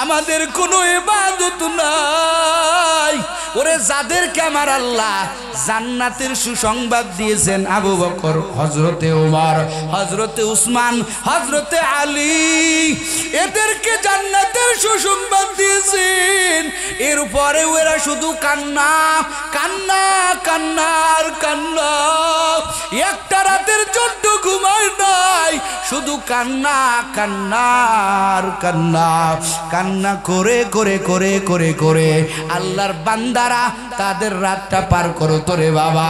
আমাদের কোনো ইবাদত নাই। ওরে যাদেরকে আমার আল্লাহ জান্নাতের সুসংবাদ দিয়েছেন, আবু বকর, হযরতে ওমর, হযরতে উসমান, হযরতে আলী, এদেরকে জান্নাতের সুসংবাদ দিয়েছেন। এরপরে ওরা শুধু কান্না কান্না কান্না আর কান্না, একটা রাতের জন্য ঘুমায় নাই, শুধু কান্না কান্না আর কান্না, কান্না করে করে করে করে করে আল্লাহর বান্দারা তাদের রাতটা পার করো তোরে বাবা।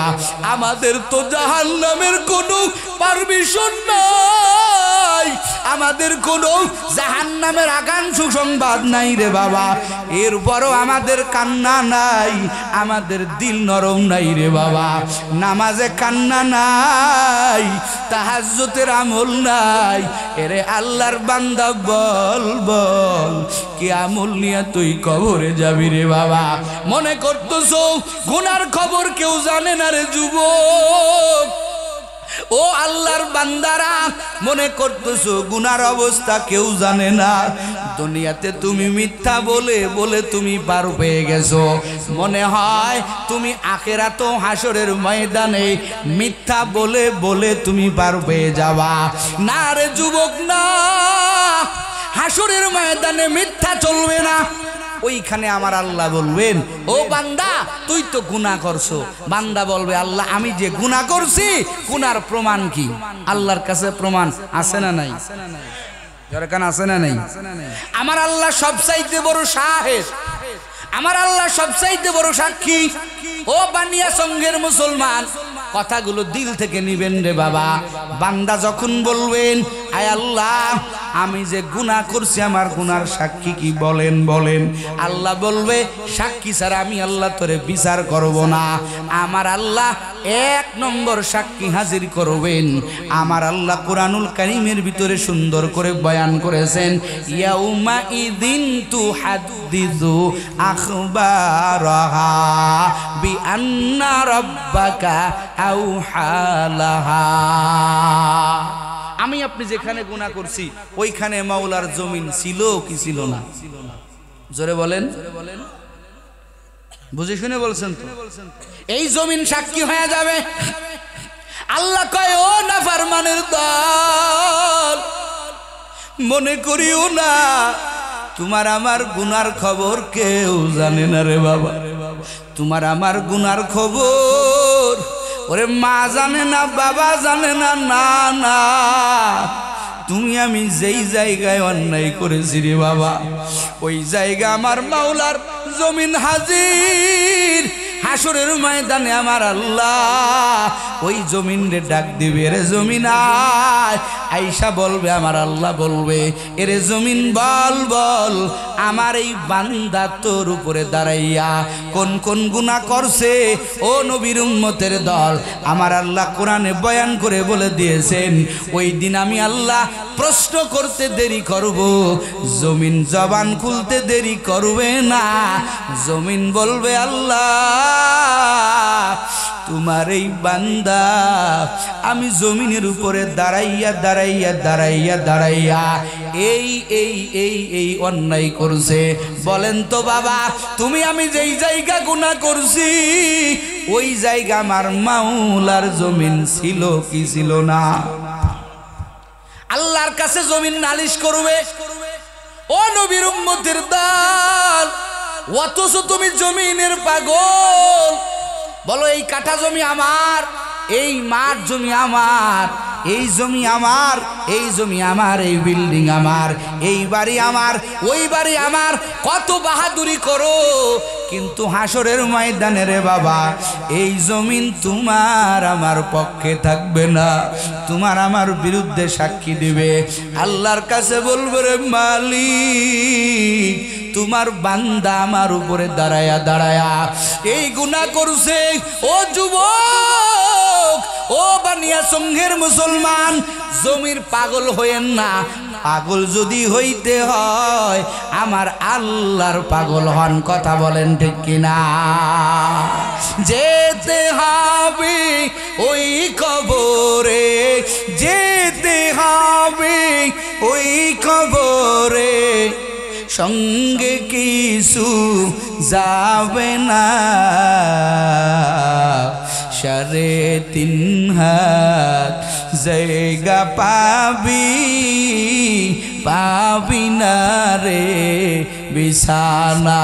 আমাদের তো জাহান্নামের কোনো পারমিশন নাই, আমাদের কোনো জাহান্নামের আগাম সুসংবাদ নাই রে বাবা। এরপরও আমাদের কান্না নাই, আমাদের দিল নরম নাই রে বাবা। নামাজে কান্না নাই, তাহাজ্জুদের আমল নাই। এরে আল্লাহর বান্দা বল বল, কি আমল নিয়ে তুই কবরে যাবি রে বাবা? মনে করতেছো গুনার খবর কেউ জানে না রে যুবক। ও আল্লাহর বান্দারা, মনে করতেছো গুনার অবস্থা কেউ জানে না। দুনিয়াতে তুমি মিথ্যা বলে বলে তুমি পার পেয়ে গেছো। মনে হয় তুমি আখিরাত ও হাসরের ময়দানে মিথ্যা বলে বলে তুমি পার পেয়ে যাবা। না রে যুবক, না, হাসরের ময়দানে মিথ্যা চলবে না। ওইখানে আমার আল্লাহ বলবেন, ও বান্দা তুই তো গুনাহ করছো। বান্দা বলবে, আল্লাহ আমি যে গুনাহ করছি, গুনার প্রমাণ কি? আল্লাহর কাছে প্রমাণ আছে না নাই? দরকার আছে না নাই? আমার আল্লাহ সবচাইতে বড় শাহেদ, আমার আল্লাহ সবচাইতে বড় সাক্ষী। ও বানিয়া সঙ্গের মুসলমান, কথাগুলো দিল থেকে নিবেন রে বাবা। বান্দা যখন বলবেন, আয় আল্লাহ আমি যে গুনাহ করছি, আমার গুনার সাক্ষী কি বলেন বলেন। আল্লাহ বলবে, সাক্ষী ছাড়া আমি আল্লাহ তোরে বিচার করব না। আমার আল্লাহ এক নম্বর সাক্ষী হাজির করবেন। আমার আল্লাহ কোরআনুল কারীমের ভিতরে সুন্দর করে বয়ান করেছেন, ইয়াউমা ইদিন তুহাদ্দিসু আখবারাহা বিআন্না রাব্বাকা আওহালাহা। আমি আপনি যেখানে গুনাহ করছি ওইখানে মাওলার জমিন ছিল কি ছিল না? জোরে বলেন, বুঝে শুনে বলছেন তো? এই জমিন সাক্ষী হয়ে যাবে। আল্লাহ কয়, ও নাফরমানের দল, মনে করিও না তোমার আমার গুনার খবর কেউ জানে না রে বাবা। তোমার আমার গুনার খবর ওরে মা জানে না, বাবা জানে না। না না, তুমি আমি যেই জায়গায় অন্যায় করেছি রে বাবা, ওই জায়গা আমার মাওলার জমিন হাজির। হাসরের ময়দানে আমার আল্লাহ ওই জমিন রে ডাক দিবে, রে জমিন আয়। আয়েশা বলবে, আমার আল্লাহ বলবে, এরে জমিন বল বল, আমার এই বান্দা তোর উপরে দাঁড়াইয়া কোন কোন গুনাহ করছে। ও নবীর উম্মতের দল, আমার আল্লাহ কোরআনে বয়ান করে বলে দিয়েছেন, ওই দিন আমি আল্লাহ প্রশ্ন করতে দেরি করব, জমিন জবান খুলতে দেরি করবে না। জমিন বলবে, আল্লাহ তোমার এই বান্দা আমি জমিনের উপরে দাঁড়াইয়া দাঁড়াইয়া দাঁড়াইয়া দাঁড়াইয়া এই এই এই এই অন্যায় করছে। বলেন তো বাবা, তুমি আমি যেই জায়গা গুনাহ করছি ওই জায়গা আমার মাওলার জমিন ছিল কি ছিল না? আল্লাহর কাছে জমিন নালিশ করবে। ও নবীর উম্মতের দল, অথচ তুমি জমিনের পাগল। বলো, এই কাঠা জমি আমার, এই মাঠ জমি আমার, এই জমি আমার, এই জমি আমার, এই বিল্ডিং আমার, এই বাড়ি আমার, ওই বাড়ি আমার, কত বাহাদুরি করো, কিন্তু হাসরের ময়দানে রে বাবা এই জমিন তোমার আমার পক্ষে থাকবে না, তোমার আমার বিরুদ্ধে সাক্ষী দিবে। আল্লাহর কাছে বলবে, রে মালিক তোমার বান্দা আমার উপরে দাঁড়ায়া দাঁড়ায়া এই গুনাহ করছে। ও যুবক, ও বানিয়া সঙ্ঘের মুসলমান, জমির পাগল হইেন না। পাগল যদি হইতে হয় আমার আল্লাহর পাগল হন। কথা বলেন ঠিক কিনা? যেতে হবে ওই কবরে, যেতে হবে ওই কবরে, সঙ্গে কিছু যাবে না, 3.5 হাত জায়গা পাবি না রে বিছানা,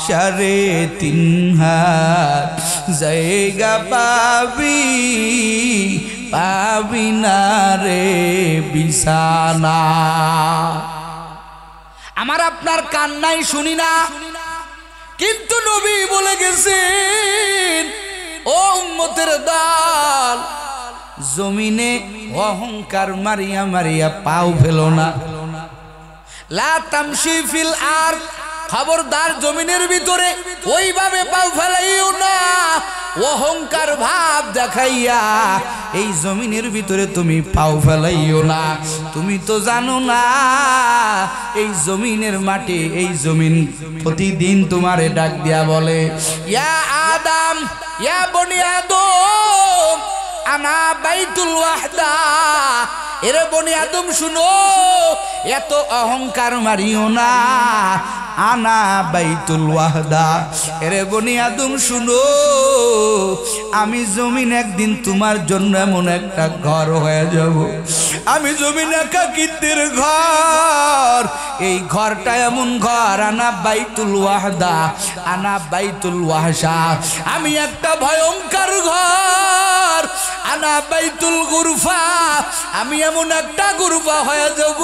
3.5 হাত জায়গা পাবি না রে বিছানা। আমার আপনার কান্নাই শুনি না, কিন্তু নবী বলে গেছেন ও উম্মতের দল, জমিনে অহংকার মারিয়া মারিয়া পাও ফেলো না। লা তামশি ফিল আরদ, খবরদার জমিনের ভিতরে ওইভাবে পাও ফেলাইও না। অহংকার ভাব দেখাইয়া এই জমিনের ভিতরে তুমি পাও ফেলাইও না। তুমি তো জানো না এই জমিনের মাটি, এই জমিন প্রতিদিন তোমারে ডাক দিয়া বলে, ইয়া আদম, ইয়া বনি আদম, আনা বাইতুল ওয়াহদা। এরে বনি আদম শুনো, এত অহংকার মারিও না, আনা বাইতুল ওয়াহদা। এরে বনি আদম শুনো, আমি জমিন একদিন তোমার জন্য এমন একটা ঘর হয়ে যাব। আমি জমিন একাকিত্বের ঘর, এই ঘরটা এমন ঘর, আনা বাইতুল ওয়াহদা, আনা বাইতুল ওয়াহশা। আমি একটা ভয়ঙ্কর ঘর, আনা বাইতুল গুরফা। আমি এমন একটা গুরফা হয়ে যাব,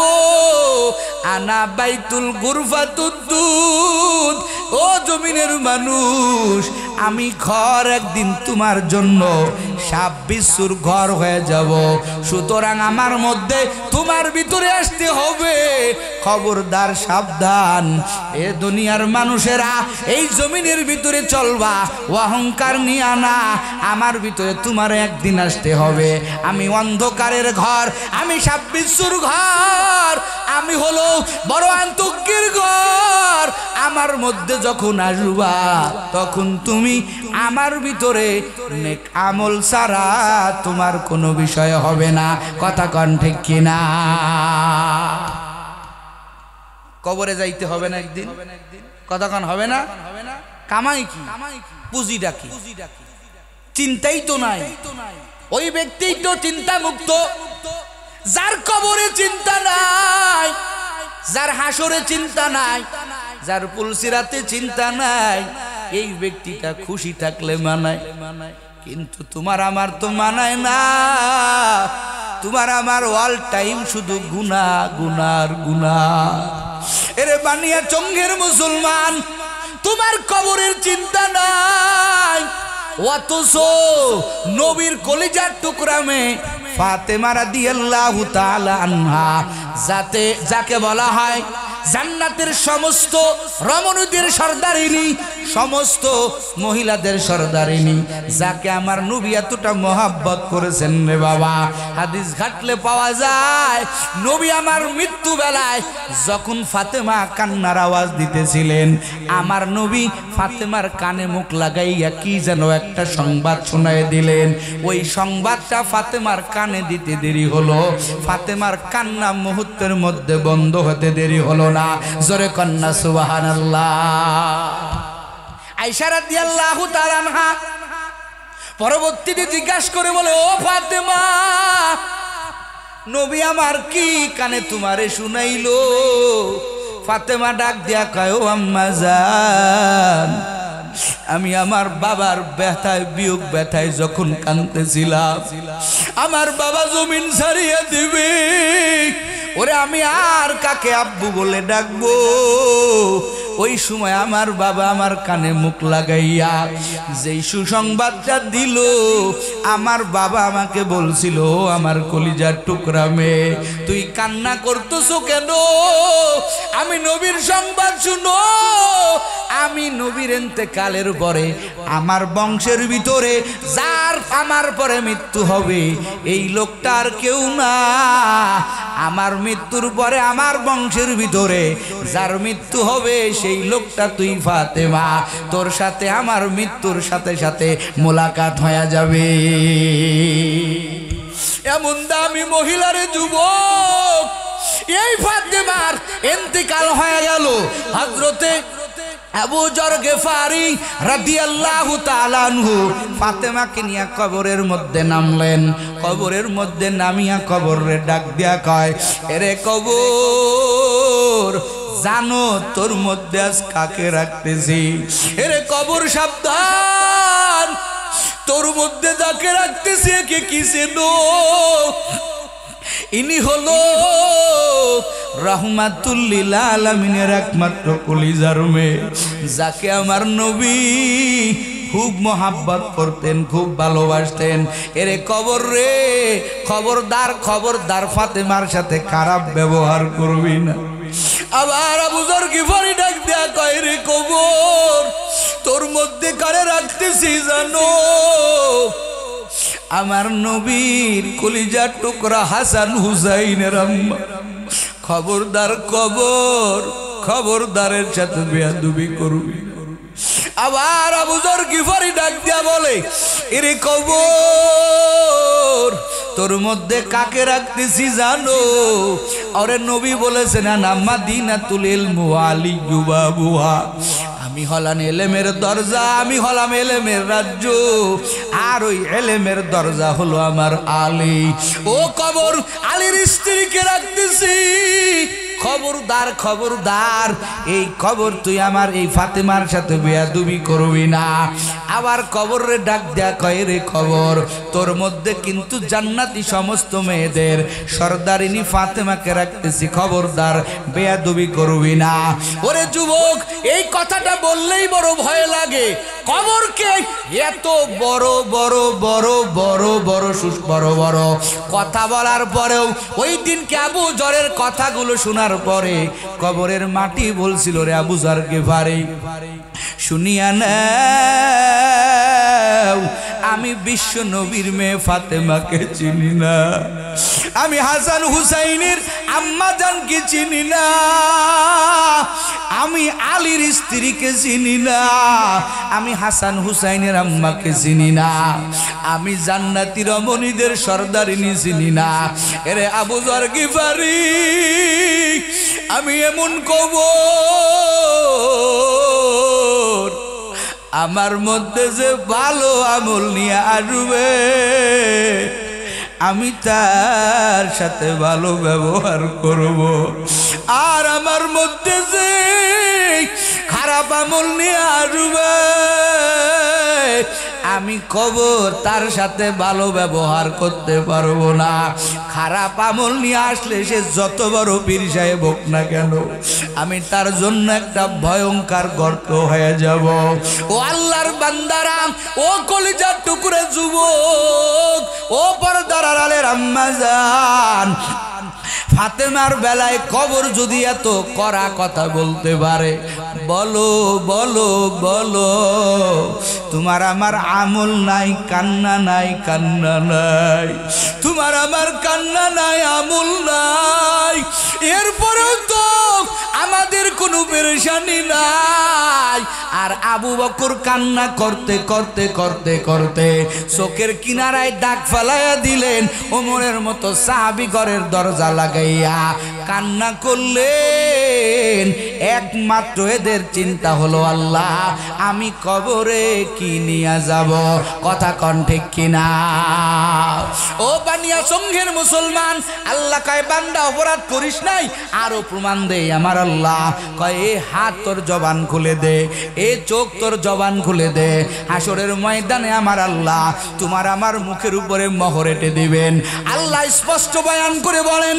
আনা বাইতুল গুরফা তুদ্দুদ। ও জমিনের মানুষ, আমি ঘর একদিন তোমার জন্য সাপ বিচ্ছুর ঘর হয়ে যাব। সুতরাং আমার মধ্যে তোমার ভিতরে আসতে হবে। খবরদার, সাবধান, এ দুনিয়ার মানুষেরা, এই জমিনের ভিতরে চলবা অহংকার নিয়ে আনা। আমার ভিতরে তোমার একদিন আসতে হবে। আমি অন্ধকারের ঘর, আমি সাপ বিচ্ছুর ঘর, আমি হলো বড় আন্তর্কির ঘর। আমার মধ্যে যখন আসবা তখন তুমি আমার ভিতরে নেক আমল ছাড়া তোমার কোনো বিষয় হবে না। কথা কন ঠিক কিনা? কবরে যাইতে হবে না একদিন, কথা কন হবে না? কামাই কি, পুঁজিটা কি? চিন্তাই তো নাই। ওই ব্যক্তি তো চিন্তা মুক্ত, যার কবরে চিন্তা নাই, যার হাসরে চিন্তা নাই, যার পুলসিরাতে চিন্তা নাই, এই ব্যক্তিটা খুশি থাকলে মানায়। কিন্তু তোমার আমার তো মানায় না। তোমার আমার অল টাইম শুধু গুনাহ, গুনার গুনাহ। এরে বানিয়া চঙ্গের মুসলমান, তোমার কবরের চিন্তা নাই, অথচ নবীর কলিজার টুকরা মেয়ে ফাতেমা রাদিয়াল্লাহু তাআলা আনহা, যাকে বলা হয় জান্নাতের সমস্ত রমণীদের সর্দারিনী, সমস্ত মহিলাদের সর্দারিনী, যাকে আমার নবী এতটা মহাব্বত করেছেন রে বাবা। হাদিস ঘাটলে পাওয়া যায়, নবী আমার মৃত্যু বেলায় যখন ফাতেমা কান্নার আওয়াজ দিতেছিলেন, আমার নবী ফাতেমার কানে মুখ লাগাইয়া কি যেন একটা সংবাদ শোনায় দিলেন। ওই সংবাদটা ফাতেমার কানে দিতে দেরি হলো, ফাতেমার কান্না মুহূর্তের মধ্যে বন্ধ হতে দেরি হলো না। জোরে কন্যা সুবহানাল্লাহ। আয়েশা রাদিয়াল্লাহু তাআলা আনহা পরবর্তীতে জিজ্ঞাসা করে বলে, ও ফাতেমা, নবী আমার কি কানে তোমারে শুনাইলো? ফাতেমা ডাক দিয়া কয়, ও আম্মা জান, আমি আমার বাবার ব্যথায়, বিয়োগ ব্যথায় যখন কাঁদতেছিলাম, আমার বাবা জমিন ছাড়িয়ে দিবে, ওরে আমি আর কাকে আব্বু বলে ডাকবো? ওই সময় আমার বাবা আমার কানে মুখ লাগাইয়া যেই সুসংবাদটা দিল, আমার বাবা আমাকে বলছিল, আমার কলিজার টুকরা মেয়ে, তুই কান্না করতেছো কেন? আমি নবীর সংবাদ শুনো, আমি নবীর ইন্তেকালের পরে আমার বংশের ভিতরে যার আমার পরে মৃত্যু হবে, এই লোকটা আর কেউ না। আমার মৃত্যুর পরে আমার বংশের ভিতরে যার মৃত্যু হবে, সেই লোকটা তুই ফাতেমা। তোর সাথে আমার মৃত্যুর সাথে সাথে মোলাকাত হয়ে যাবে। এমন দামি মহিলারে যুবক, এই ফাতেমার ইন্তেকাল হয়ে গেল। হযরতে আবু যর গেফারি রাদিয়াল্লাহু তাআলা আনহু ফাতেমাকে নিয়ে কবরের মধ্যে নামলেন। কবরের মধ্যে নামিয়া কবরে ডাক দিয়া কয়, এরে কবর জানো তোর মধ্যে আজ কাকে রাখতেছি? এরে কবর সাবধান, তোর মধ্যে যাকে রাখতেছি একে কি চেনো? ইনি হলো রাহমাতুল লিল আলামিনের একমাত্র কলিজার মেয়ে, যাকে আমার নবী খুব মোহাব্বত করতেন, খুব ভালোবাসতেন। এরে কবর রে, খবরদার খবরদার ফাতেমার সাথে খারাপ ব্যবহার করবি না। আবার আবু যর গিফারি ডাক দেয়া কয়, রে কবর তোর মধ্যে কারে রাখতেছি জানো? আমার নবীর কলিজার টুকরা হাসান হুসাইনের আম্মা। খবরদার কবর, খবরদারের সাথে বেয়াদবি করবি। আবার আবু যর গিফারি ডাক দিয়া বলে, এরে কবর তোর মধ্যে কাকে রাখতেছি জানো? আরে নবী বলেছেন না মাদিনাতুল ইলমি ওয়া আলিয়্যু বাবুহা, আমি হলাম এলেমের দরজা, আমি হলাম এলেমের রাজ্য, আর ওই এলেমের দরজা হলো আমার আলী। ও কবর আলীর স্ত্রীকে রাখতেছি, খবরদার খবরদার এই কবর তুই আমার এই ফাতেমার সাথে বেয়াদবি করবি না। আবার কবরে ডাক দেয়া কয়, রে কবর তোর মধ্যে কিন্তু জান্নাতি সমস্ত মেয়েদের সর্দারিনী ফাতেমাকে রাখতেছি, খবরদার বেয়াদবি করবি না। ওরে যুবক, এই কথাটা বললেই বড় ভয় লাগে। কবরকে এত বড় বড় বড় বড় বড় বড় বড় কথা বলার পরেও ওই দিনকে আবু যরের কথাগুলো শোনার পরে কবরের মাটি বলছিল, রে আবু যর গিফারি শুনিয়া নাও, আমি বিশ্ব নবীর মেয়ে ফাতেমাকে চিনি না, আমি হাসান হুসাইনের আম্মা জানকে চিনি না, আমি আলীর স্ত্রীকে চিনি না, আমি হাসান হুসাইনের আম্মাকে চিনি না, আমি জান্নাতি রমণীদের সর্দারিনী চিনি না। এরে আবু যর গিফারি আমি এমন কবর আমার মধ্যে যে ভালো আমল নিয়ে আসবে আমি তার সাথে ভালো ব্যবহার করব, আর আমার মধ্যে যে খারাপ আমল নিয়ে আসবে আমি কবর তার সাথে ভালো ব্যবহার করতে পারবো না। খারাপ আমল নিয়ে আসলে সে যত বড় পীর সাহেব হোক না কেন আমি তার জন্য একটা ভয়ঙ্কর গর্ত হয়ে যাব। ও আল্লাহর বান্দারা, ও কলিজার টুকরে যুবক, ও পর্দার আড়ালের আম্মা জান, ফাতেমার বেলায় কবর যদি এত কড়া কথা বলতে পারে, বলো বলো বলো তোমার আমার আমল নাই, কান্না নাই, কান্না নাই, তোমার আমার কান্না নাই, আমল নাই, এরপরেও তো আমাদের কোনো পেরেশানি নাই। আর আবু বকর কান্না করতে করতে করতে করতে চোখের কিনারায় দাগ ফেলাইয়া দিলেন, ওমরের মতো সাহাবী ঘরের দরজা লাগাইয়া কান্না করলেন। একমাত্র এদের চিন্তা হলো, আল্লাহ আমি কবরে কি নিয়ে যাব, কথা কন ঠিক কিনা? ও বানিয়া সংঘের মুসলমান, আল্লাহ কয় বান্দা অপরাধ করিস নাই, আরো প্রমাণ দে আমার আল্লাহ কয় এ হাত তোর জবান খুলে দে, এ চোখ তোর জবান খুলে দে, হাসরের ময়দানে আমার আল্লাহ তোমার আমার মুখের উপরে মোহর এঁটে দিবেন। আল্লাহ স্পষ্ট বয়ান করে বলেন,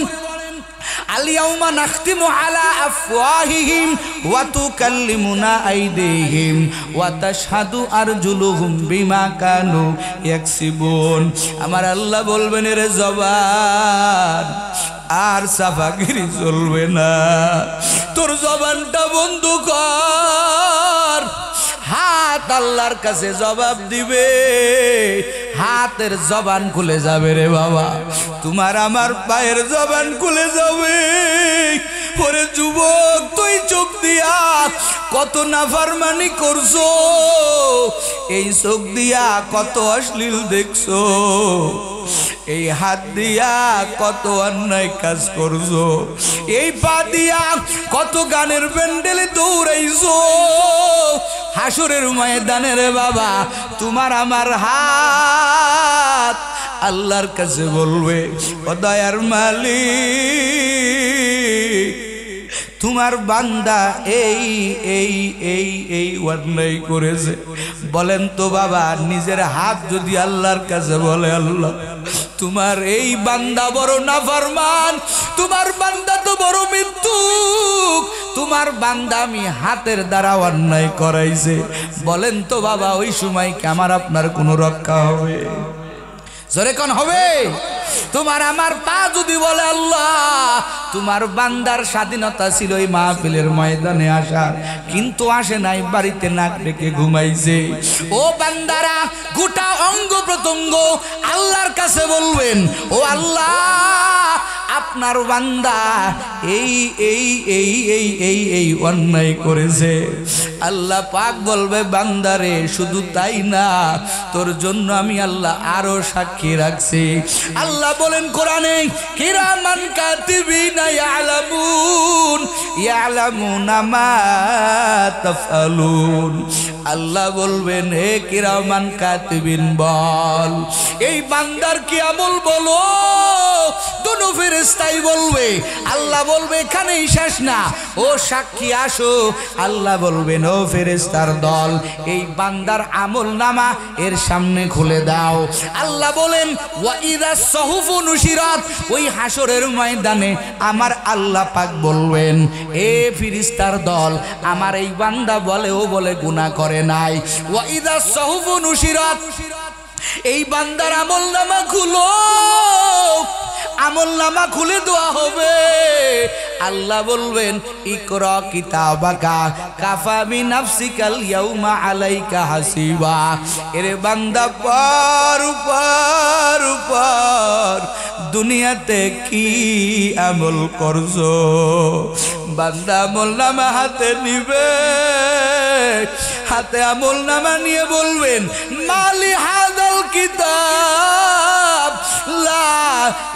আলিয়াউমা নাখতিমু আলা আফওয়াহিহিম ওয়া তুকাল্লিমুনা আইদিহিম ওয়া তাশহাদু আরজুলুহুম বিমা কানু ইয়াকসিবুন। আমার আল্লাহ বলবেন, রে জবান আর সাফাগিরি চলবে না, তোর জবানটা বন্ধ কর। হাত আল্লাহর কাছে জবাব দিবে, হাতের জবান খুলে যাবে রে বাবা, তোমার আমার পায়ের জবান খুলে যাবে। ওরে যুবক, তুই চোখ দিয়া কত নাফরমানি করছো, এই চোখ দিয়া কত অশ্লীল দেখছো, এই হাত দিয়া কত অন্যায় কাজ করছো, এই পা দিয়া কত গানের প্যান্ডেলে দৌড়াইছো। হাসরের ময়দানে রে বাবা তোমার আমার হাত আল্লাহর কাছে বলবে, ও দয়ার মালিক তোমার বান্দা এই এই এই এই অন্যায় করেছে। বলেন তো বাবা, নিজের হাত যদি আল্লাহর কাছে বলে, আল্লাহ তোমার এই বান্দা বড় নাফরমান, তোমার বান্দা তো বড় মিথ্যুক, তোমার বান্দা আমি হাতের দ্বারা অন্যায় করাইছে, বলেন তো বাবা ওই সময় কি আমার আপনার কোনো রক্ষা হবে? জোরে কোন হবে? তোমার আমার পা যদি বলে আল্লাহ তোমার বান্দার স্বাধীনতা ছিল এই মাহফিলের ময়দানে আসার, কিন্তু আসে নাই, বাড়িতে নাক ডেকে ঘুমাইছে। ও বান্দারা গোটা অঙ্গ প্রত্যঙ্গ আল্লাহর কাছে বলবেন, ও আল্লাহ আপনার বান্দা এই এই এই এই এই এই অন্যায় করেছে। আল্লাহ পাক বলবে, বান্দারে শুধু তাই না, তোর জন্য আমি আল্লাহ আরো সাক্ষী রাখছি। আল্লাহ বলেন কোরআনে, কিরামান কাতিবিনা ইয়ালামুন ইয়ালামুনা মা তাফআলুন। আল্লাহ বলবেন, হে কিরামান কাতিবিন বল এই বান্দার কি আমল বলো। দুনো ফেরেশতাই বলবে, আল্লাহ বলবে এখানেই শেষ না, ও সাক্ষী আসো। আল্লাহ বলবেন, ও ফেরেশতার দল এই বান্দার আমল নামা এর সামনে খুলে দাও। আল্লাহ বলেন, ওয়া ইযা সহুফু নুশিরাত, ওই হাসরের ময়দানে আমার আল্লাহ পাক বলবেন, এ ফেরেশতার দল আমার এই বান্দা বলে ও বলে গুনাহ করে নাই। ওয়া ইযা সহুফু নুশিরাত, এই বান্দার আমল নামা খুলো, আমল নামা খুলে দেওয়া হবে। আল্লাহ বলবেন, ইকরা কিতাবাকা কাফা বিনাফসিকাল ইয়াউমা আলাইকা হাসিবা। এরে বান্দা পর পর পর দুনিয়াতে কি আমল করছো। বান্দা আমল নামা হাতে নিবে, হাতে আমল নামা নিয়ে বলবেন, মালি হাদাল কিতাব লা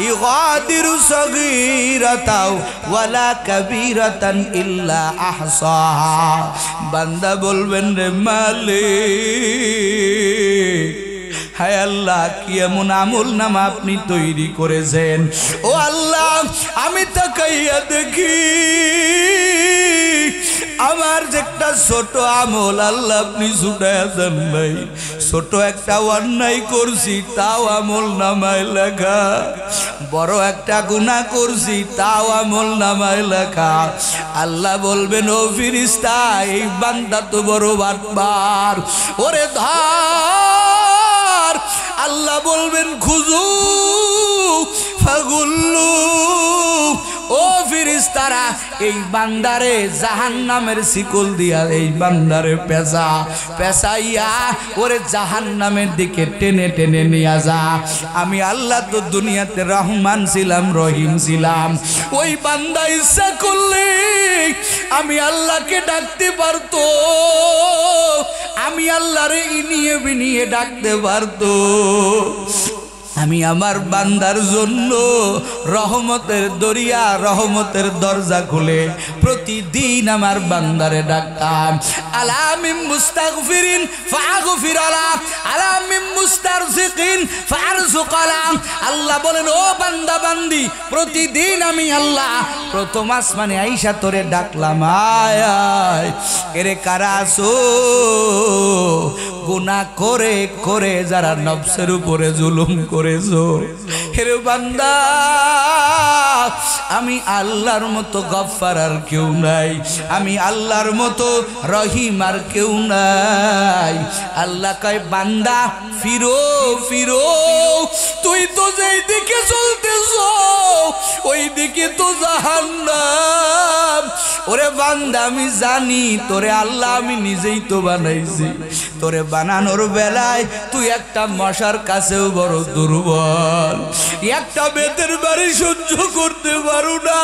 ইগাদিরু সগীরাতাও ওয়ালা কাবীরাতান ইল্লা আহসাহা। বান্দা বলবেন, রে মালিক হায় আল্লাহ কি এমন আমল নামা আপনি তৈরি করেছেন। ও আল্লাহ আমি তাকাইয়া দেখি আমার যে একটা ছোট আমল আল্লাহ আপনি ছুটাইয়া দেন নাই। ছোট একটা অন্যায় করছি তাও আমল নামায় লেখা, বড় একটা গুনাহ করছি তাও আমল নামায় লেখা। আল্লাহ বলবেন, ও ফেরেশতা এই বান্দা তো বড় বাটপার, ওরে ধর। আল্লাহ বলবেন, খুজু ফাগুল্লু, ও ফেরেশতারা এই বান্দারে জাহান্নামের শিকল দিয়া এই বান্দারে পেঁচাইয়া ওরে জাহান্নামের দিকে টেনে টেনে নিয়ে যা। আমি আল্লাহ তো দুনিয়াতে রহমান ছিলাম, রহিম ছিলাম, ওই বান্দা ইচ্ছা করলে আমি আল্লাহকে ডাকতে পারতো, আমি আল্লাহরে ইনিয়ে বিনিয়ে ডাকতে পারতো। আমি আমার বান্দার জন্য রহমতের দরিয়া রহমতের দরজা খুলে প্রতিদিন আমার বান্দারে ডাকতাম। আলামিম মুস্তাগফিরিন ফাগফির আলা, আলামিম মুস্তারজিকিন ফারজুক আলা। আল্লাহ বলেন, ও বান্দা বান্দি প্রতিদিন আমি আল্লাহ প্রথম আসমানে আইসা তোরে ডাকলাম, আয় আয়। এরে কারা আসো? গুনাহ করে করে যারা নফসের উপরে জুলুম করেছো। হেরে বান্দা আমি আল্লাহর মতো গফফার আর কেউ নাই, আমি আল্লাহর মতো রহিম আর কেউ নাই। আল্লাহ কয়, বান্দা ফিরো ফিরো, তুই তো যেই দিকে চলতেছ ওই দিকে তো জাহান্নাম। ওরে বান্দা আমি জানি তোরে আল্লাহ আমি নিজেই তো বানাইছি, তোরে বানানোর বেলায় তুই একটা মশার কাছেও বড় দুর্বল, একটা বেতের বাড়ি সহ্য করতে পারো না,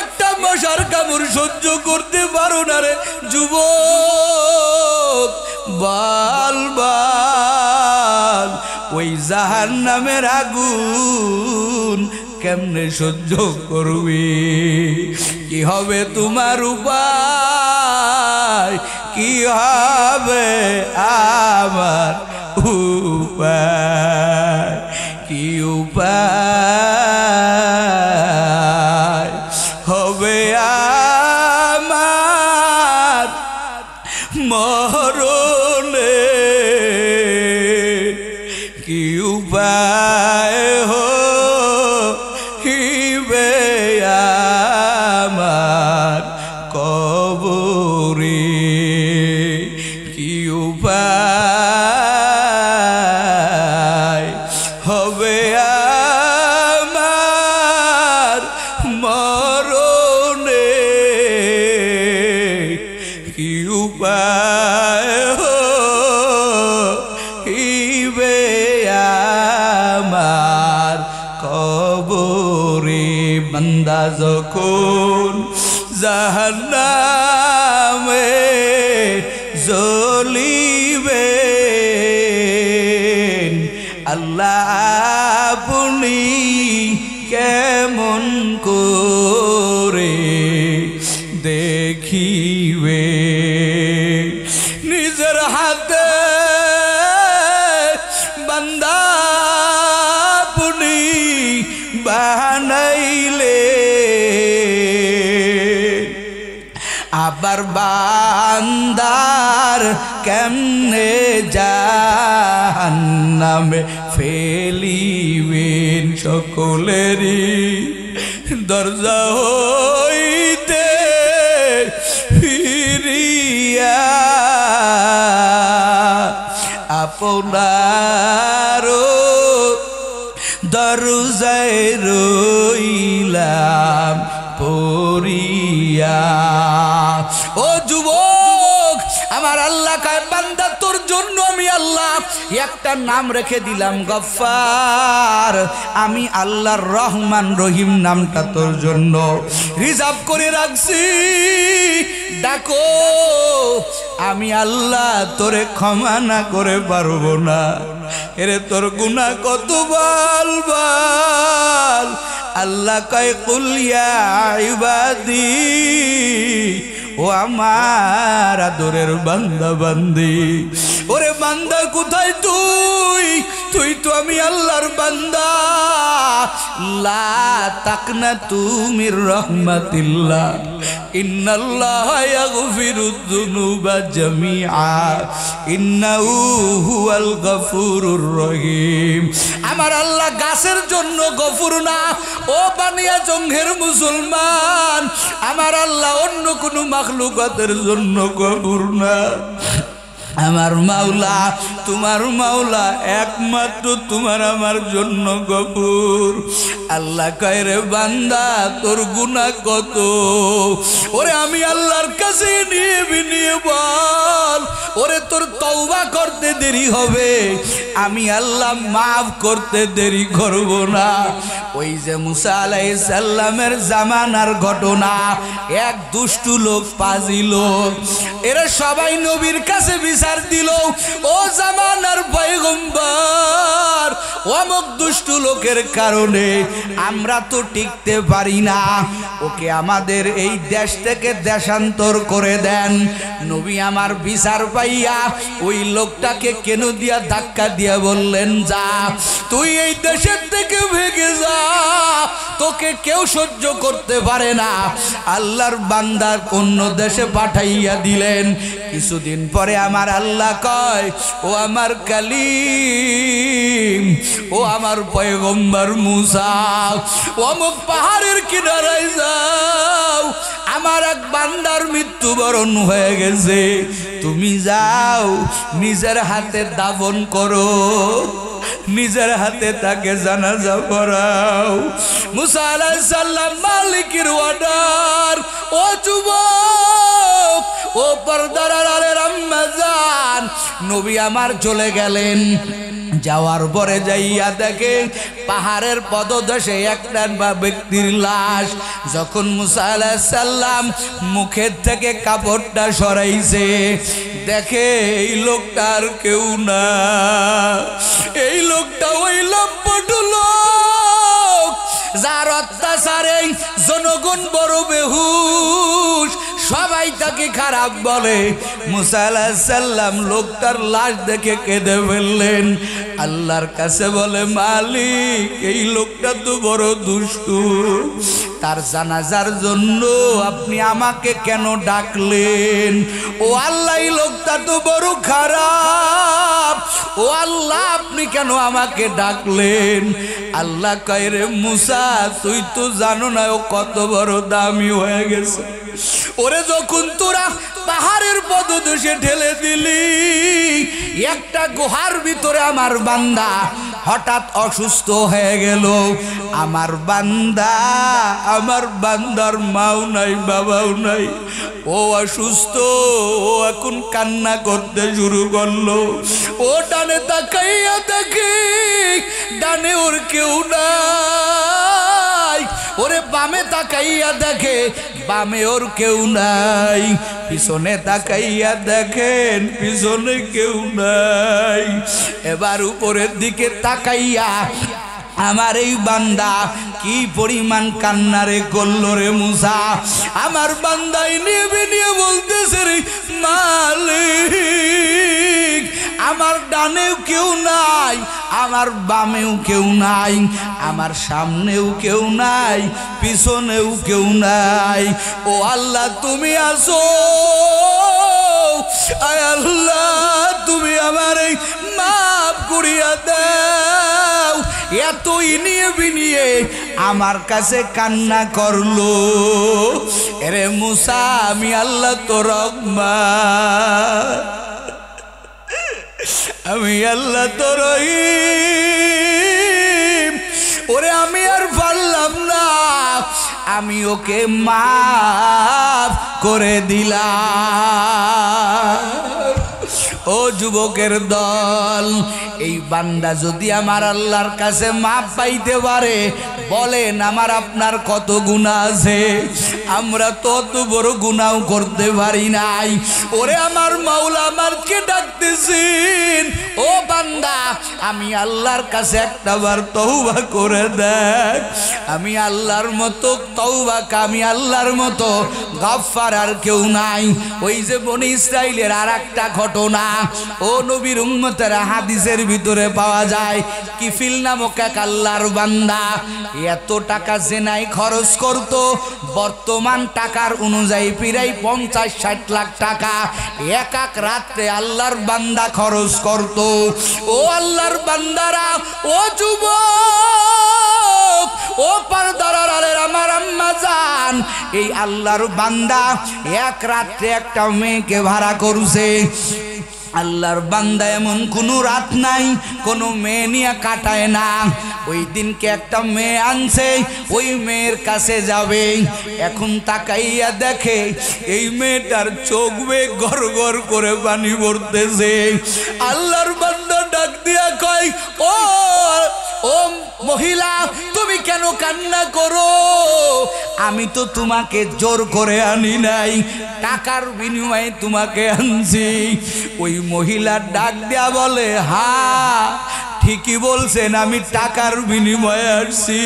একটা মশার কামড় সহ্য করতে পারো না রে যুবক। বাল বাল ওই জাহান্নামের আগুন কেমনে সহ্য করবি? কি হবে তোমার উপায়? কি হবে আমার উপায়? কি উপায় হবে আমার মরণে? কি উপায় হইবে আমার কবরে? কি উপায় হবে আমার মরণে? কি উপায় হইবে আমার কবরে? বান্দা যখন জাহান্নামে জ্বলিবে, আল্লাহ আপনি কেমন করে দেখিবে? নিজের হাতে বান্দা আপনি বানাইলে, আবার বান্দার কেমনে জাহান্নামে ফেলিবেন? সকলেরই দরজা হইতে ফিরিয়া আপনার দরজায় রইলাম পড়িয়া। ও যুবক, আমার আল্লাহ কয় বান্দা তোর জন্য আমি আল্লাহ একটা নাম রেখে দিলাম গফফার। আমি আল্লাহর রহমান রহিম নামটা তোর জন্য রিজার্ভ করে রাখছি। ডাকো, আমি আল্লাহ তোরে ক্ষমা না করে পারবো না। এরে তোর গুনাহ কত বাল বাল। আল্লাহ কয় কুল ইয়া ইবাদি, ও আমার আদরের বান্দা বান্দি। ওরে বান্দা কোথায় তুই? তুই তো আমি আল্লাহর বান্দা। লা তাকনাতু মির রাহমাতিল্লাহ, ইন্নাল্লাহা ইয়াগফিরুয যুনুবা জামিআ, ইন্নাহু হুয়াল গফুরুর রহিম। আমার আল্লাহ গাছের জন্য গফুর না। ও বানিয়া জঙ্গের মুসলমান, আমার আল্লাহ অন্য কোনো মাখলুকাতের জন্য গফুর না। আমার মাওলা, তোমার মাওলা একমাত্র তোমার আমার জন্য গফুর। আল্লাহ কয় রে বান্দা তোর গুনাহ কত? ওরে আমি আল্লাহর কাছে নিয়ে বল। ওরে তোর তওবা করতে দেরি হবে, আমি আল্লাহ মাফ করতে দেরি করব না। ওই যে মুসা আলাইহিস সালামের জামানার ঘটনা, এক দুষ্টু লোক, পাজি লোক, এরা সবাই নবীর কাছে বিচার দিল, ও জামানার পয়গম্বর, অমুক দুষ্টু লোকের কারণে আমরা তো টিকতে পারি না, ওকে আমাদের এই দেশ থেকে দেশান্তর করে দেন। নবী আমার বিচার পাইয়া ওই লোকটাকে কেন দিয়া ধাক্কা দিয়া বললেন, যা তুই এই দেশের থেকে ভেগে যা, তোকে কেউ সহ্য করতে পারে না। আল্লাহর বান্দার অন্য দেশে পাঠাইয়া দিলেন। কিছুদিন পরে আমার আল্লাহ কয়, ও আমার কালিম, ও আমার পয়গম্বর মুসা, অমুক পাহাড়ের কিনারায় যাও, আমার এক বান্দার মৃত্যুবরণ হয়ে গেছে, তুমি যাও নিজের হাতে দাফন করো, নিজের হাতে তাকে জানাজা পড়াও। মুসা আলাইহিস সালাম মালিকের অর্ডার। ও যুবক, ও পর্দার আড়ালের আম্মা জান, নবী আমার চলে গেলেন। যাওয়ার পরে যাইয়া দেখে পাহাড়ের পদদেশে একটা ব্যক্তির লাশ। যখন মুসা আলাইহিস সালাম মুখের থেকে কাপড়টা সরাইছে, দেখে এই লোকটার কেউ না। এই লোকটা ওই লম্পট লোক যার অত্যাচারে জনগণ বড় বেহুশ, সবাই তাকে খারাপ বলে। মুসা আলাইহিস সালাম লোকটার লাশ দেখে কেঁদে ফেললেন। আল্লাহর কাছে বলে, মালিক এই লোকটা তো বড় দুষ্টু, তার জানাজার জন্য আপনি আমাকে কেন ডাকলেন? ও আল্লাহ, এই লোকটা তো বড় খারাপ, ও আল্লাহ আপনি কেন আমাকে ডাকলেন? আল্লাহ কয়, রে মুসা, তুই তো জানো না ও কত বড় দামি হয়ে গেছে। ওরে যখন তোরা পাহাড়ের পদদেশে ঠেলে দিলি, একটা গুহার ভিতরে আমার বান্দা হঠাৎ অসুস্থ হয়ে গেল। আমার বান্দার মাও নাই, বাবাও নাই, ও অসুস্থ, ও এখন কান্না করতে শুরু করলো। ও ডানে তাকাইয়া দেখে ডানে ওর কেউ নাই, ওরে বামে তাকাইয়া দেখে বামে ওর কেউ নাই, পিছনে তাকাইয়া দেখেন পিছনে কেউ নাই। এবার উপরের দিকে তাকাইয়া আমার এই বান্দা কি পরিমাণ কান্নারে করলো রে মুসা। আমার বান্দাই নিয়ে বলতেছে, রে মালিক, আমার ডানেও কেউ নাই, আমার বামেও কেউ নাই, আমার সামনেও কেউ নাই, পিছনেও কেউ নাই। ও আল্লাহ, তুমি আসো, আয় আল্লাহ, তুমি আমার এই মাফ করিয়া দাও। এত ইনিয়ে বিনিয়ে আমার কাছে কান্না করলো। এরে মুসা, আমি আল্লাহ তো রহমান, আমি আল্লাহ তো রহিম। ওরে আমি আর পারলাম না, আমি ওকে মাফ করে দিলাম। ও যুবকের দল, এই বান্দা যদি আমার আল্লাহর কাছে মাপ পাইতে পারে, বলেন আমার আপনার কত গুনাহ আছে? আমরা তত বড় গুনাহ করতে পারি নাই। ওরে আমার মাওলা আমাকে ডাকতেছেন, ও বান্দা, আমি আল্লাহর কাছে একটাবার তওবা করে দেখ। আমি আল্লাহর মতো তওবা, আমি আল্লাহর মতো গফফার আর কেউ নাই। ওই যে বনি ইসরাইলের আর একটা ঘটনা, ও নবীর উম্মতেরা, হাদিসের ভিতরে পাওয়া যায়, কিফিল নামক এক আল্লাহর বান্দা এত টাকা জেনায় খরচ করত, বর্তমান টাকার অনুযায়ী প্রায় 50-60 লাখ টাকা এক এক রাত্রে আল্লাহর বান্দা খরচ করত। ও আল্লাহর বান্দারা, ও যুবক, ও পর্দার আড়ালের আমার আম্মা জান, এই আল্লাহর বান্দা এক রাত্রে একটা মেয়েকে ভাড়া করছে। আল্লাহর বান্দা এমন কোনো রাত নাই কোনো মেয়ে নিয়ে কাটায় না। ওই দিনকে একটা মেয়ে আনছে, ওই মেয়ের কাছে যাবে। এখন তাকাইয়া দেখে এই মেয়েটার চোখ বেয়ে গড় গড় করে পানি পড়তেছে। আল্লাহর বান্দা ডাক দিয়া কয়, ও ও মহিলা, তুমি কেন কান্না করো? আমি তো তোমাকে জোর করে আনি নাই, টাকার বিনিময়ে তোমাকে আনছি। ওই মহিলা ডাক দেয়া বলে, হ্যাঁ ঠিকই বলছেন, আমি টাকার বিনিময়ে আসছি।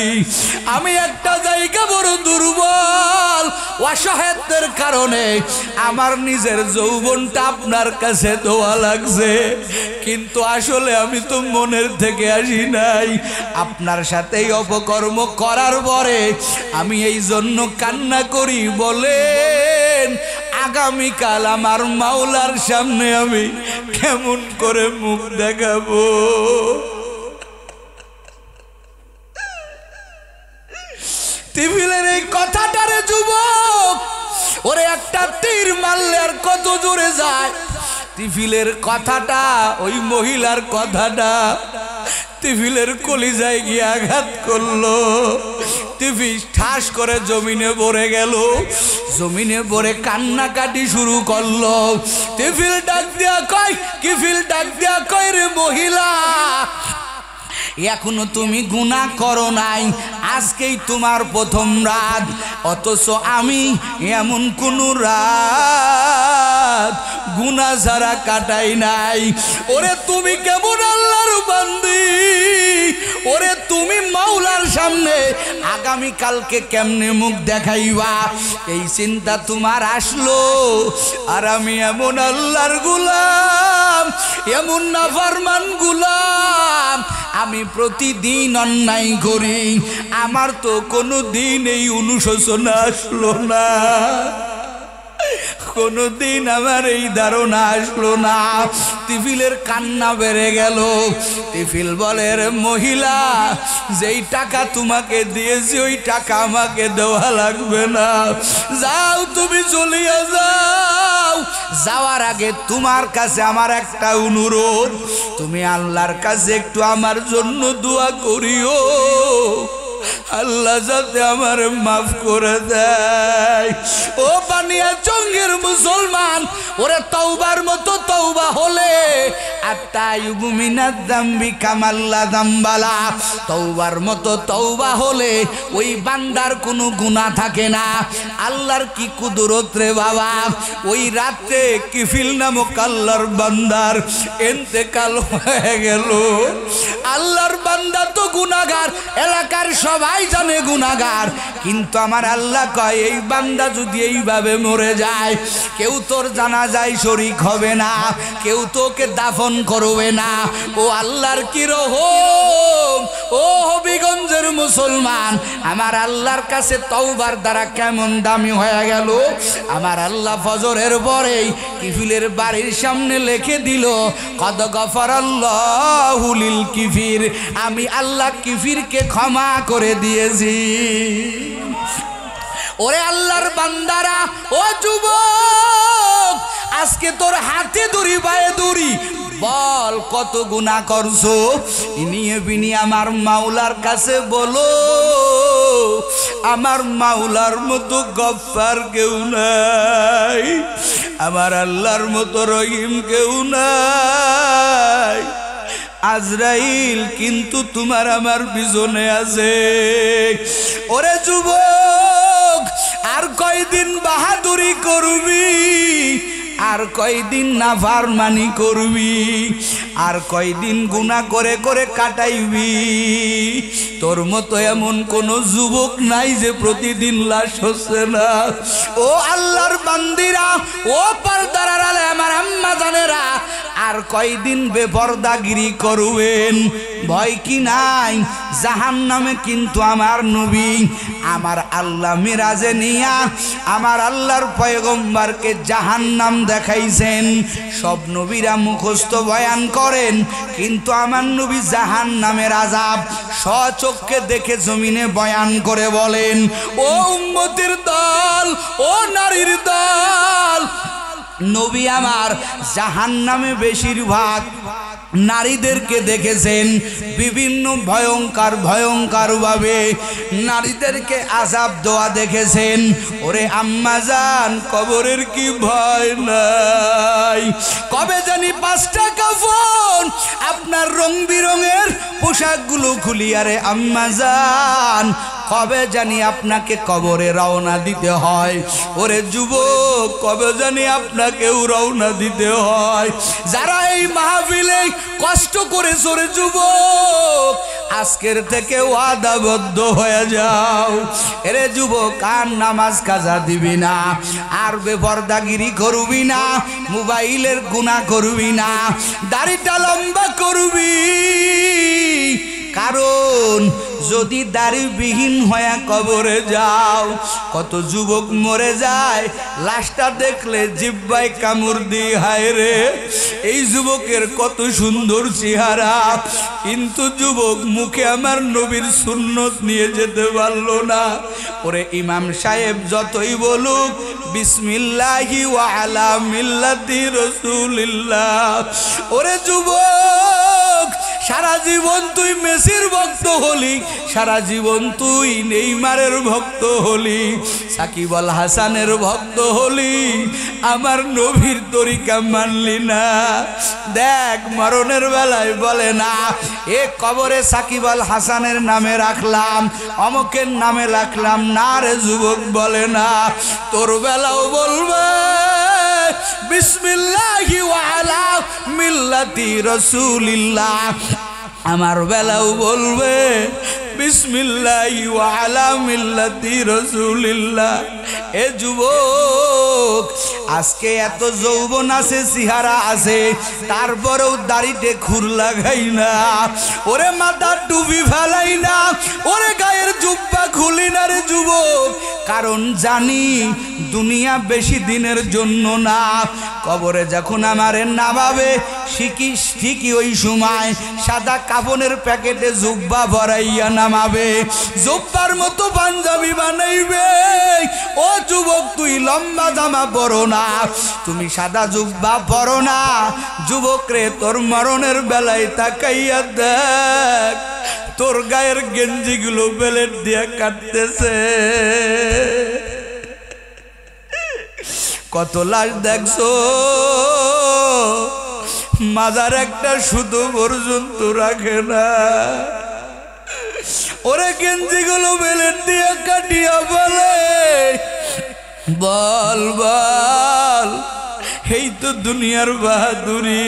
আমি একটা জায়গা বড় দুর্বল, অসহায়ত্বের কারণে আমার নিজের যৌবনটা আপনার কাছে দেওয়া লাগছে, কিন্তু আসলে আমি তো মনের থেকে আসি নাই। আপনার সাথে অপকর্ম করার পরে আমি এই জন্য কান্না করি। বলেন আগামীকাল আমার মাওলার সামনে আমি কেমন করে মুখ দেখাবো? তিফিলের এই কথাটারে যুবক, ওরে একটা তীর মারলে আর কত জোরে যায়। তিফিলের কথাটা, ওই মহিলার কথাটা তিফিলের কলিজায় গিয়ে আঘাত করলো। টিভি ঠাস করে জমিনে পড়ে গেল, জমিনে পড়ে কান্নাকাটি শুরু করলো। টিফিল ডাক দিয়া কয়, কিফিল ডাক দিয়া কয়, রে মহিলা এখনো তুমি গুনাহ করো নাই, আজকেই তোমার প্রথম রাত, অথচ আমি এমন কোন রাত গুনাহ ছাড়া কাটাই নাই। ওরে তুমি কেমন আল্লাহর বান্দি, ওরে তুমি মাওলার সামনে আগামী কালকে কেমনে মুখ দেখাইবা, এই চিন্তা তোমার আসলো। আর আমি এমন আল্লাহর গোলাম, এমন নাফরমান গোলাম, আমি প্রতিদিন অন্যায় করি, আমার তো কোনো দিন এই অনুশোচনা আসলো না, কোনদিন আমার এই ধারণা আসলো না। তিফিলের কান্না বেড়ে গেল। তিফিল বলে, রে মহিলা যেই টাকা তোমাকে দিয়েছি ওই টাকা আমাকে দেওয়া লাগবে না, যাও তুমি চলিয়া যাও। যাওয়ার আগে তোমার কাছে আমার একটা অনুরোধ, তুমি আল্লাহর কাছে একটু আমার জন্য দোয়া করিও, আল্লাহ যাতে আমার মাফ করে দেয়। ও বানিয়া জঙ্গের মুসলমান, ওরে তওবার মতো তওবা হলে আত্তাইবু মিনাজ যামবি কামাল্লা যামবালা, তওবার মতো তওবা হলে ওই বান্দার কোনো গুনাহ থাকে না। আল্লাহর কি কুদরত রে বাবা, ওই রাতে কিফিল নামক আল্লাহর বান্দার ইন্তেকাল হয়ে গেল। আল্লাহর বান্দা তো গুনাহগার, এলাকার সবাই জানে গুনাহগার, কিন্তু আমার আল্লাহ কয় এই বান্দা যদি এইভাবে মরে যায়, কেউ তোর জানাজায় শরীক হবে না, কেউ তোকে দাফন করবে না। ও আল্লাহর কি রহম, ও হবিগঞ্জের মুসলমান, আমার আল্লাহর কাছে তওবার দ্বারা কেমন দামি হয়ে গেল। আমার আল্লাহ ফজরের পরেই কিফিলের বাড়ির সামনে লিখে দিল, কদ গফরাল্লাহু লিল কিফির, আমি আল্লাহ কিফিরকে ক্ষমা করে দিয়েছি। ওরে আল্লাহর বান্দারা, ও যুবক, আজকে তোর হাতে দড়ি পায়ে দড়ি, বল কত গুনাহ করছো, নিয়ে বিনি আমার মাওলার কাছে বলো। আমার মাওলার মতো গফফার কেউ নাই, আমার আল্লাহর মতো রহিম কেউ নাই। আজরাইল কিন্তু তোমার আমার পিছনে আছে। ওরে যুবক, আর কয়দিন বাহাদুরি করবি, আর কয়দিন নাফরমানি করবি, আর কয়দিন গুনাহ করে করে কাটাইবি। তোর মতো এমন কোন যুবক নাই যে প্রতিদিন লাশ হচ্ছে না। ও আল্লাহর বান্দিরা, ও পর্দার আড়ালে আমার আম্মা জানেরা, আর কয়দিন বেপরদাগিরি করবেন? ভয় কি নাই? জাহান্নামে কিন্তু আমার নবী আমার আল্লাহ মিরাজে নিয়া আমার আল্লাহর পয়গম্বরকে জাহান্নাম দেখাইছেন। সব নবীরা মুখস্থ বয়ান করেন, কিন্তু আমার নবী জাহান্নামের আযাব স্বচক্ষে দেখে জমিনে বয়ান করে বলেন, ও উম্মতের দল, ও নারীর দল, নবী আমার জাহান্নামে বেশিরভাগ নারীদেরকে দেখেছেন বিভিন্ন ভয়ঙ্কর ভয়ঙ্কর ভাবে নারীদেরকে আযাব দেওয়া দেখেছেন। ওরে আম্মা জান, কবরের কি ভয় নাই? কবে জানি 5টা কাফন আপনার রং বিরঙের পোশাকগুলো খুলিয়া রে আম্মা জান, কবে জানি আপনাকে কবরে রওনা দিতে হয়। ওরে যুবক, কবে জানি আপনাকেও রওনা দিতে হয়। যারা এই মাহফিলে কষ্ট করেছো রে যুবক, আজকের থেকে ওয়াদাবদ্ধ হয়ে যাও। এরে যুবক, আর নামাজ কাজা দিবি না, আর বেপরদাগিরি করবি না, মোবাইলের গুনাহ করবি না, দাড়িটা লম্বা করবি। কারণ যদি দাড়িবিহীন হয়ে কবরে যাও, কত যুবক মরে যায়, লাশটা দেখলে জিহ্বায় কামড় দিয়ে হায় রে এই যুবকের কত সুন্দর চেহারা, কিন্তু যুবক মুখে আমার নবীর সুন্নত নিয়ে যেতে পারলো না। ওরে ইমাম সাহেব যতই বলুক বিসমিল্লাহি ওয়া আলা মিল্লাতি রাসূলিল্লাহ, ওরে যুবক সারা জীবন তুই মেসির ভক্ত হলি, সারা জীবন তুই নেইমারের ভক্ত হলি, সাকিব আল হাসানের ভক্ত হলি, আমার নবীর তরিকা মানলি না। দেখ মরণের বেলায় বলে না এ কবরে সাকিব আল হাসানের নামে রাখলাম, অমকের নামে রাখলাম না রে যুবক, বলে না। তোর বেলাও বলবে বিসমিল্লাহি ওয়া আলা মিল্লাতি রাসূলিল্লাহ, আমার বেলাও বলবে বিসমিল্লাহি ওয়া আলা মিল্লাতি রাসূলিল্লাহ। এ যুবক, আজকে এত যৌবন আছে, চেহারা আছে, তারপরেও দাড়িতে খুর লাগাই না, ওরে মাথা টুপি ফেলাই না, ওরে গায়ের জুব্বা খুলি না রে যুবক, কারণ জানি দুনিয়া বেশি দিনের জন্য না। কবরে যখন আমারে নামাবে ঠিকই ওই সময় সাদা কাফনের প্যাকেটে জুব্বা ভরাইয়া নামাবে, জুব্বার মতো পাঞ্জাবি বানাইবে। ও যুবক, তুই লম্বা জামা পরো না, তুমি সাদা জুব্বা পরো না। যুবক রে, তোর মরণের বেলায় তাকাইয়া দেখ, তোর গায়ের গেঞ্জিগুলো বেলেট দিয়া কাটতেছে। কত লাশ দেখছো, মাজার একটা শুধু পর্যন্ত রাখে না, ওরে গেঞ্জিগুলো বেলেট দিয়ে কাটিয়া বলে বল বল, এই তো দুনিয়ার বাহাদুরি।